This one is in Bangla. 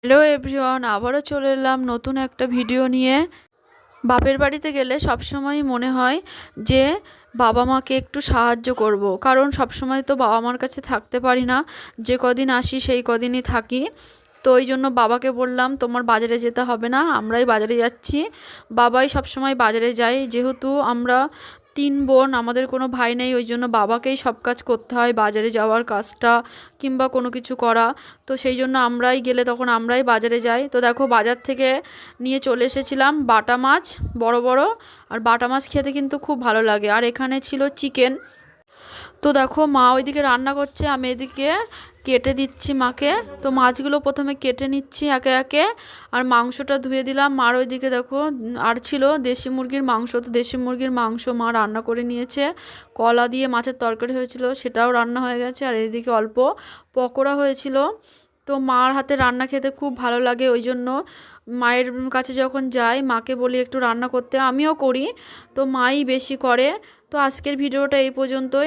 হ্যালো এভরিওয়ান, আবারও চলে এলাম নতুন একটা ভিডিও নিয়ে। বাপের বাড়িতে গেলে সবসময়ই মনে হয় যে বাবা মাকে একটু সাহায্য করব, কারণ সবসময় তো বাবা মার কাছে থাকতে পারি না। যে কদিন আসি সেই কদিনই থাকি। তো ওই জন্য বাবাকে বললাম তোমার বাজারে যেতে হবে না, আমরাই বাজারে যাচ্ছি। বাবাই সবসময় বাজারে যায়, যেহেতু আমরা 3 বোন, আমাদের কোনো ভাই নেই, ওই জন্য বাবাকেই সব কাজ করতে হয়, বাজারে যাওয়ার কাজটা কিংবা কোনো কিছু করা। তো সেই জন্য আমরাই গেলে তখন আমরাই বাজারে যাই। তো দেখো, বাজার থেকে নিয়ে চলে এসেছিলাম বাটা মাছ, বড় বড়। আর বাটা মাছ খেতে কিন্তু খুব ভালো লাগে। আর এখানে ছিল চিকেন। তো দেখো, মা ওইদিকে রান্না করছে, আমি এদিকে কেটে দিচ্ছি মাকে। তো মাছগুলো প্রথমে কেটে নিচ্ছি একে একে, আর মাংসটা ধুয়ে দিলাম। মার ওইদিকে দেখো আর ছিল দেশি মুরগির মাংস। তো দেশি মুরগির মাংস মা রান্না করে নিয়েছে। কলা দিয়ে মাছের তরকারি হয়েছিল, সেটাও রান্না হয়ে গেছে। আর এদিকে অল্প পকোড়া হয়েছিল। তো মার হাতে রান্না খেতে খুব ভালো লাগে, ওই জন্য মায়ের কাছে যখন যাই মাকে বলি একটু রান্না করতে, আমিও করি। তো মাই বেশি করে। তো আজকের ভিডিওটা এই পর্যন্তই।